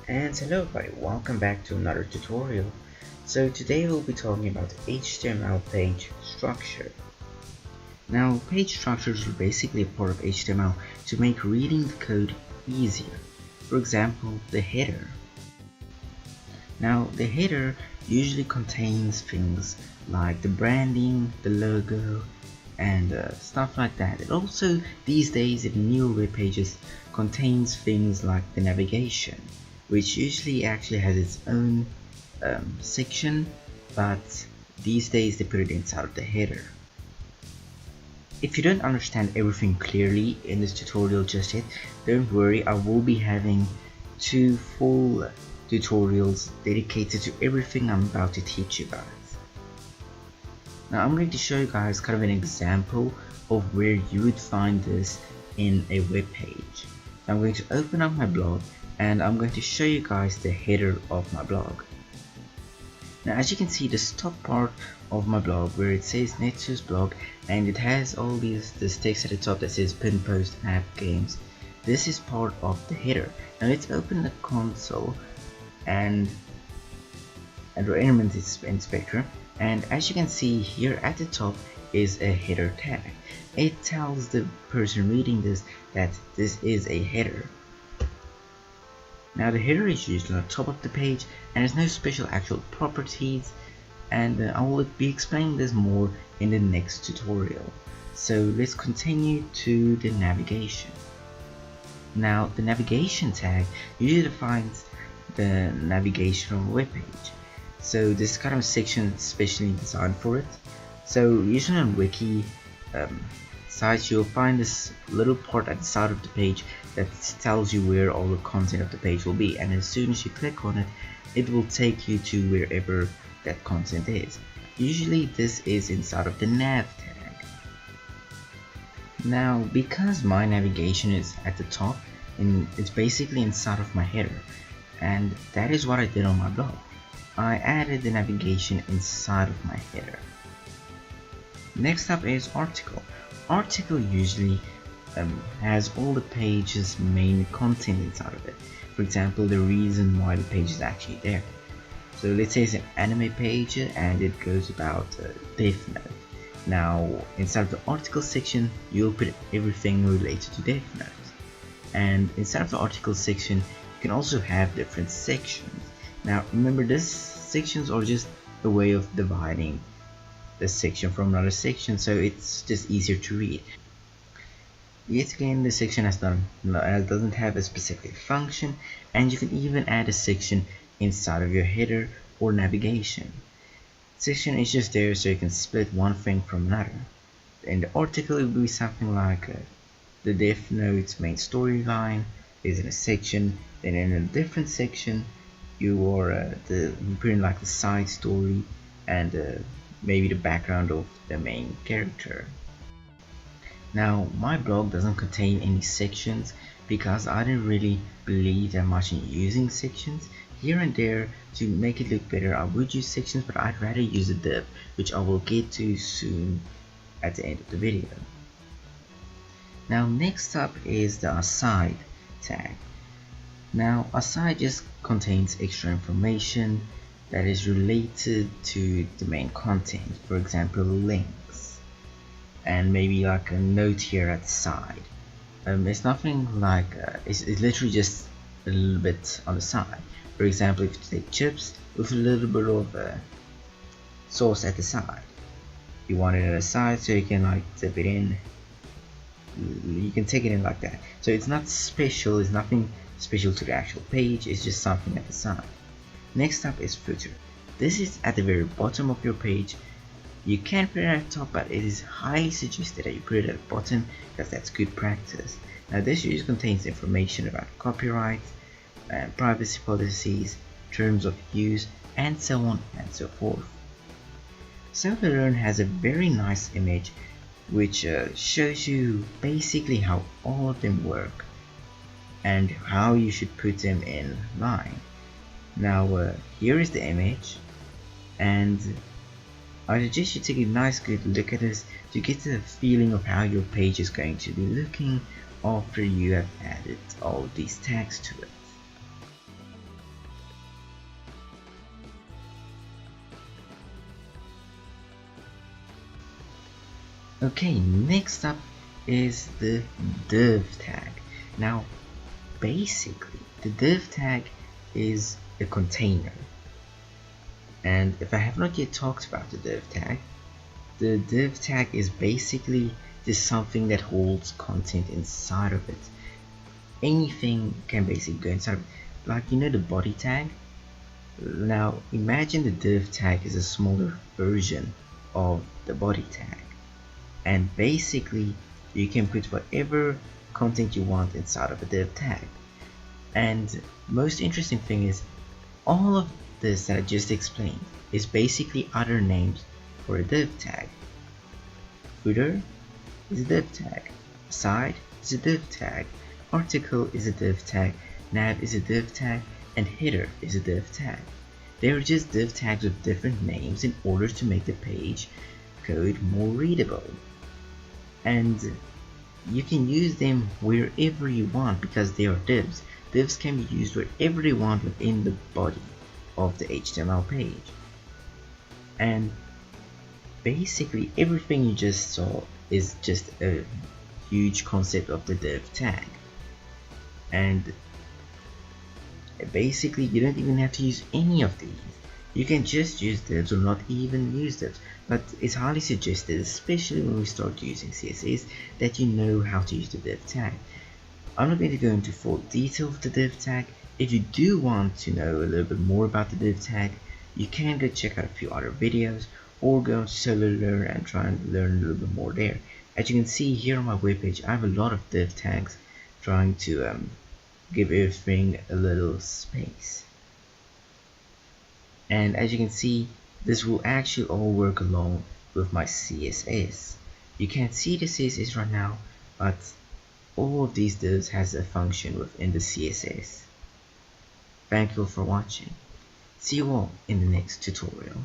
And hello everybody, welcome back to another tutorial. So today we'll be talking about HTML page structure. Now page structures are basically a part of HTML to make reading the code easier. For example, the header. Now the header usually contains things like the branding, the logo, and stuff like that. It also these days in newer web pages contains things like the navigation, which usually actually has its own section, but these days they put it inside of the header. If you don't understand everything clearly in this tutorial just yet, don't worry, I will be having 2 full tutorials dedicated to everything I'm about to teach you guys. Now I'm going to show you guys kind of an example of where you would find this in a web page. I'm going to open up my blog and I'm going to show you guys the header of my blog. Now as you can see, this top part of my blog where it says Netsource blog and it has all this text at the top that says pin post app games. This is part of the header. Now let's open the console and our element inspector, and as you can see here at the top is a header tag. It tells the person reading this that this is a header. Now the header is usually on the top of the page and has no special actual properties, and I will be explaining this more in the next tutorial. So let's continue to the navigation. Now the navigation tag usually defines the navigation on a web page. So this is kind of a section specially designed for it. So usually on wiki sites you'll find this little part at the side of the page that tells you where all the content of the page will be, and as soon as you click on it, it will take you to wherever that content is. Usually this is inside of the nav tag. Now because my navigation is at the top and it's basically inside of my header, and that is what I did on my blog. I added the navigation inside of my header. Next up is article. Article usually has all the page's main content inside of it. For example, the reason why the page is actually there. So let's say it's an anime page and it goes about Death Note. Now inside of the article section you'll put everything related to Death Note. And inside of the article section you can also have different sections. Now remember, these sections are just a way of dividing the section from another section, so it's just easier to read. Yet again, the section doesn't have a specific function, and you can even add a section inside of your header or navigation. Section is just there so you can split one thing from another. In the article it will be something like the Death Note's main storyline is in a section, then in a different section you are putting like the side story and maybe the background of the main character. Now my blog doesn't contain any sections because I didn't really believe that much in using sections. Here and there to make it look better I would use sections, but I'd rather use a div, which I will get to soon at the end of the video. Now next up is the aside tag. Now aside just contains extra information that is related to the main content, for example links, and maybe like a note here at the side. It's nothing like it's literally just a little bit on the side. For example, if you take chips with a little bit of sauce at the side, you want it at the side so you can like dip it in. You can take it in like that. So it's not special, it's nothing special to the actual page, it's just something at the side. Next up is footer. This is at the very bottom of your page. You can put it at the top, but it is highly suggested that you put it at the bottom because that's good practice. Now this usually contains information about copyright, privacy policies, terms of use, and so on and so forth. Self-Learn has a very nice image which shows you basically how all of them work and how you should put them in line. Now here is the image, and I suggest you take a nice good look at this to get the feeling of how your page is going to be looking after you have added all of these tags to it. Okay, next up is the div tag. Now, basically, the div tag is a container. And if I have not yet talked about the div tag is basically just something that holds content inside of it. Anything can basically go inside of it. Like, you know, the body tag? Now, imagine the div tag is a smaller version of the body tag. And basically, you can put whatever content you want inside of a div tag. And most interesting thing is, all of this that I just explained is basically other names for a div tag. Footer is a div tag, side is a div tag, article is a div tag, nav is a div tag, and header is a div tag. They are just div tags with different names in order to make the page code more readable. And you can use them wherever you want because they are divs. Divs can be used wherever you want within the body of the HTML page. And basically everything you just saw is just a huge concept of the div tag. And basically you don't even have to use any of these. You can just use divs or not even use divs, but it's highly suggested, especially when we start using CSS, that you know how to use the div tag. I'm not going to go into full detail of the div tag. If you do want to know a little bit more about the div tag, you can go check out a few other videos or go to Solo Learn and try and learn a little bit more there. As you can see here on my webpage, I have a lot of div tags trying to give everything a little space. And as you can see, this will actually all work along with my CSS. You can't see the CSS right now, but all of these divs has a function within the CSS. Thank you for watching. See you all in the next tutorial.